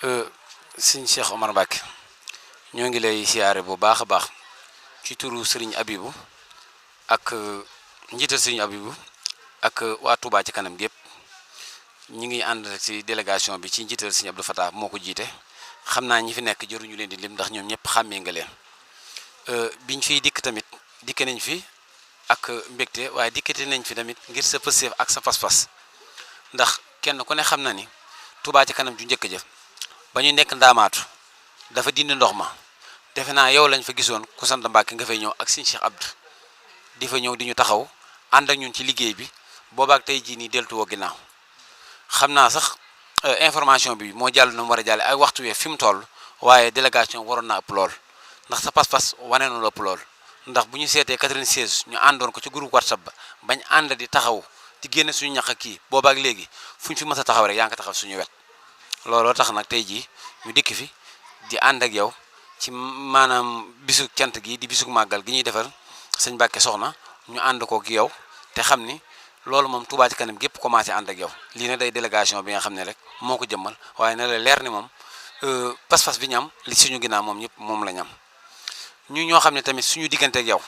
sëñ Cheikh Omar Mbacke ñoo ngi lay siyaare bu baax a baax ci turu Serigne Abibou ak njiital Serigne Abibou ak waa Touba ci kanam gépp ñi ngi ànd ci délégation bi ci njiital Serigne Abdou Fatah moo ko jiite xam naa ñi fi nekk jëruñu leen di lim ndax ñoom ñëpp xàmmee nga leen biñ fiy dikk tamit dikke nañ fi ak mbégte waaye dikkate nañ fi tamit ngir sa pëseef ak sa pas-pas ndax kenn ku ne xam na ni Touba ci kanam ju njëkk jëf ba ñu nekk ndaamaatu dafa dindi ndox ma defe naa yow lañ fa gisoon ku sant Mbàkke nga fay ñëw ak Sëñ Cheikh Abdou di fa ñëw di ñu taxaw ànd ak ñun ci liggéey bi boobaak tey jii nii deltuwoo ginnaaw xam naa sax information bi moo jàll na mu war a jàlle ay waxtu wee fi mu toll waaye délégation waroon na ëpp lool ndax sa pas-pas wane na lu ëpp lool ndax bu ñu seetee 96 ñu àndoon ko ci groupe WhatsApp ba bañ ànd di taxaw di génne suñu ñaq ak kii boobaak léegi fu ñu fi mës a taxaw rek yaa ngi taxaw suñu wet looloo tax nag tey jii ñu dikk fi di ànd ak yow ci maanaam bisu cant gi di bisu màggal gi ñuy defal sëñ Mbàkke Soxna ñu ànd ko ak yow te xam ni loolu moom Touba ci kanam gépp commencé ànd ak yow lii nag day délégation bi nga xam ne rek moo ko jëmmal waaye na la leer ni moom pas-pas bi ñu am li suñu ginnaaw moom ñëpp moom la ñu am ñu ñoo xam ne tamit suñu diggante ak yow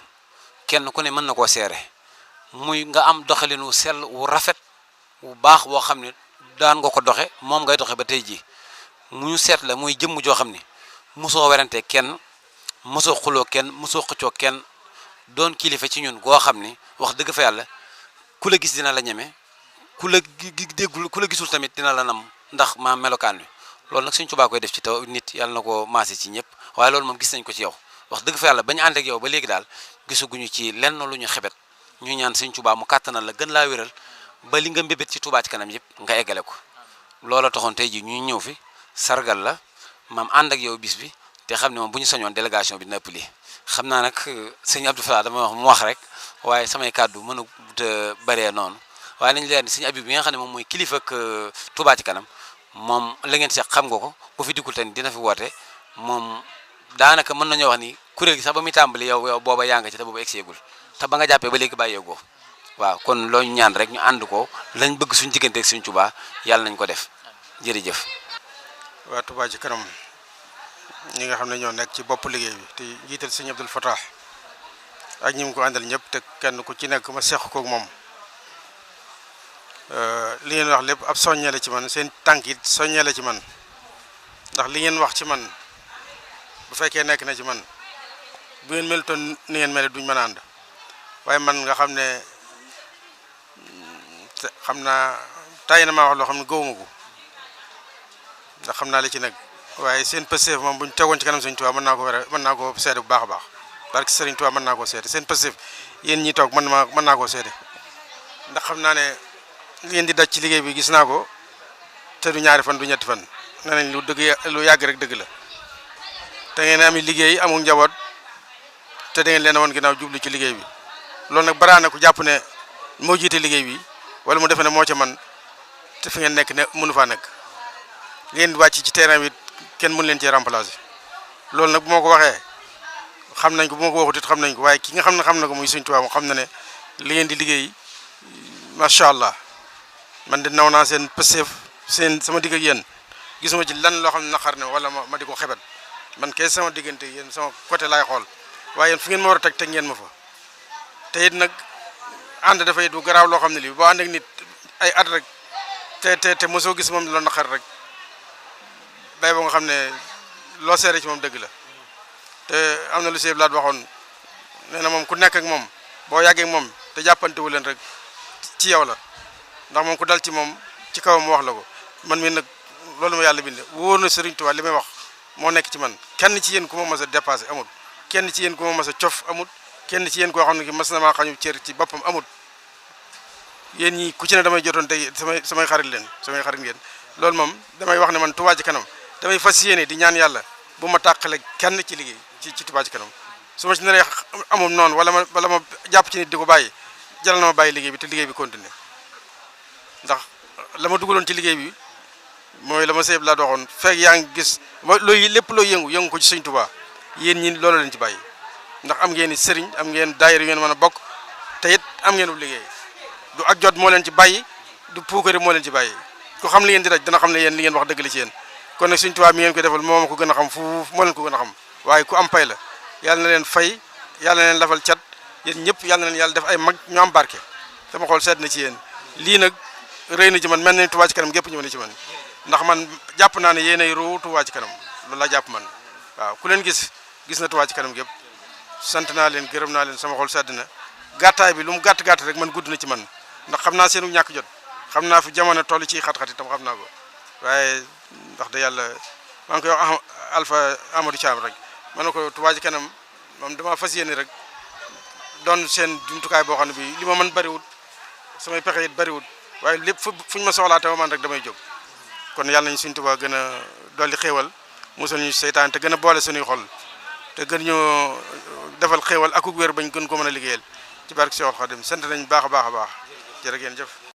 kenn ku ne mën na koo seere muy nga am doxalin wu sell wu rafet wu baax woo xam ne daan nga ko doxe moom ngay doxe ba tey jii mu ñu seet la muy jëmm joo xam ni mosoo werante kenn mosoo xuloo kenn mosoo xëccoo kenn doon kilifa ci ñun goo xam ni wax dëgg fa yàlla ku la gis dina la ñeme ku la déggul ku la gisul tamit dina la nam ndax maa melokaan wi loolu nag Sëñ Tuubaa koy def ci taw nit yàlla na ko maase ci ñëpp waaye loolu moom gis nañ ko ci yow wax dëgg fa yàlla ba ñu ànd ak yow ba léegi daal gisaguñu ci lenn lu ñu xebet ñu ñaan Sëñ Tuubaa mu kàttanal la gën laa wéral ba li nga mbébét ci Touba ci kanam yëpp nga eggale ko loola taxoon tey ji ñuy ñëw fi sargal la maam ànd ak yow bis bi te xam ne moom bu ñu sañoon délégation bi dina ëpp lii xam naa nag sëñ Abdou Fatah dama wax mu wax rek waaye samay kàddu mënu te bëree noonu waaye nañ leen ni sëñ Abib bi nga xam ne moom mooy kilifa ak Touba ci kanam moom la ngeen seq xam nga ko bu fi dikkul tamit dina fi woote moom daanaka mën nañoo wax ni kuréel gi sax ba muy tàmbali yow booba yaa nga ci te booba egseegul te ba nga jàppee ba léegi bàyyeegoo waaw kon loo ñu ñaan rek ñu ànd ko lañ bëgg suñu diggante ak Sëñ Tuubaa yàlla nañ ko def jërëjëf. waa Touba ci kanam ñi nga xam ne ñoo nekk ci bopp liggéey bi te jiital Sëñ Abdou Fatah ak ñi mu ko àndal ñëpp te kenn ku ci nekk ma seq koog moom li ngeen wax lépp ab soññee la ci man seen tànk it soññee la ci man ndax li ngeen wax ci man bu fekkee nekk na ci man bu ngeen melutoon ni ngeen mel duñ mën a ànd waaye man nga xam ne. xam naa tay na maa wax loo xam ne gëwuma ko ndax xam naa li ci nag waaye seen pësteef moom bu ñu tegoon ci kanam Sëriñ Tuubaa mën naa ko seede bu baax a baax barke Sëriñ Tuubaa mën naa koo seede seen pësteef yéen ñi toog mën naa koo seede ndax xam naa ne li ngeen di daj ci liggéey bi gis naa ko te du ñaari fan du ñetti fan nee nañ lu yàgg rek dëgg la te ngeen ami liggéey amul njaboot te da ngeen leen woon ginnaaw jublu ci liggéey bi loolu nag baraana ku jàpp ne moo jiite liggéey bi wala mu defe ne moo ca man te fi ngeen nekk ne mënu faa nekk ngeen wàcc ci terrain bi kenn mënu leen cee remplacer loolu nag bu ma ko waxee xam nañ ko bu ma ko waxut it xam nañ ko waaye ki nga xam ne xam na ko muy Sëñ Tuubaa xam na ne li ngeen di liggéey macha allah man de naw naa seen pëseef seen sama digg ak yéen gisuma ci lan loo xam ne naqar ne wala ma di ko xebet man kay sama diggante yéen sama côté laay xool waaye yéen fu ngeen ma war a teg ngeen ma fa te it nag ànd dafay du garaaw loo xam ne lii boo ànd ak nit ay at rek te mosoo gis moom la naqar rek bay ba nga xam ne loo seere ci moom dëgg la te am na lu Sëñ Blaat waxoon nee na moom ku nekk ak moom boo yàggee ak moom te jàppantewu leen rek ci yow la ndax moom ku dal ci moom ci kawam mu wax la ko man mii nag loolu ma yàlla binde wóor na Sëriñ Tuubaa li may wax moo nekk ci man kenn ci yéen ku ma mas a dépassé amut kenn ci yéen ku ma mas a cof amut kenn ci yéen koo xam ne ki mas na maa xañu cër ci boppam amut yéen ñi ku ci ne damay jotoon tey samay xarit ngeen loolu moom damay wax ne man Touba ci kanam damay fas yéene di ñaan yàlla bu ma tàqale kenn ci liggéey ci Touba ci kanam su ma ci naree amul noonu wala ma jàpp ci nit di ko bàyyi jaral na ma bàyyi liggéey bi te liggéey bi continuer ndax la ma dugaloon ci liggéey bi mooy la ma Sëñ Blaat waxoon fekk yaa ngi gis looy lépp looy yëngu ko ci Sëñ Touba yéen ñi loolu leen ci bàyyi ndax am ngeen i sëriñ am ngeen daayira yu ngeen mën a bokk te it am ngeen liggéey du ak jot moo leen ci bàyyi du puukare moo leen ci bàyyi ku xam li ngeen di daj dana xam ne yéen li ngeen wax dëgg la ci yéen kon nag Sëriñ Tuubaa mi ngeen ko defal moo ma ko gën a xam fuuf moo leen ko gën a xam waaye ku am pay la yàlla na leen fay yàlla na leen lafal cat yéen ñëpp yàlla na leen yàlla def ay mag ñu am barke sama xol sedd na ci yéen lii nag rëy na ci man mel na ni Touba ci kanam gépp ñëw na ci man ndax man jàpp naa ne yéenay ruu Touba ci kanam loolu laa jàpp man waaw ku leen gis na Touba ci kanam gépp sant naa leen gërëm naa leen sama xol sedd na gàttaay bi lu mu gàtt rek man gudd na ci man ndax xam naa seenu ñàkk jot xam naa fi jamono toll ci xat-xat itam xam naa ko waaye ndax da yàlla maa ngi koy wax Alpha Amadou Thiam rek ma ne ko Touba ci kanam moom dama fas yéene rek doon seen jumtukaay boo xam ne bi li ma mën bariwut samay pexe it bariwut waaye lépp fuñ ma soxlaa te man rek damay jóg kon yàlla nañu Sëriñ Tuubaa gën a dolli xéewal musal ñu seytaan te gën a boole suñuy xol te gën ñoo defal xéewal akuk wér bañ gën ko mën a liggéeyal ci barke Seexul Xaadim sant nañ baax a baax a baax jërë ngeen jëf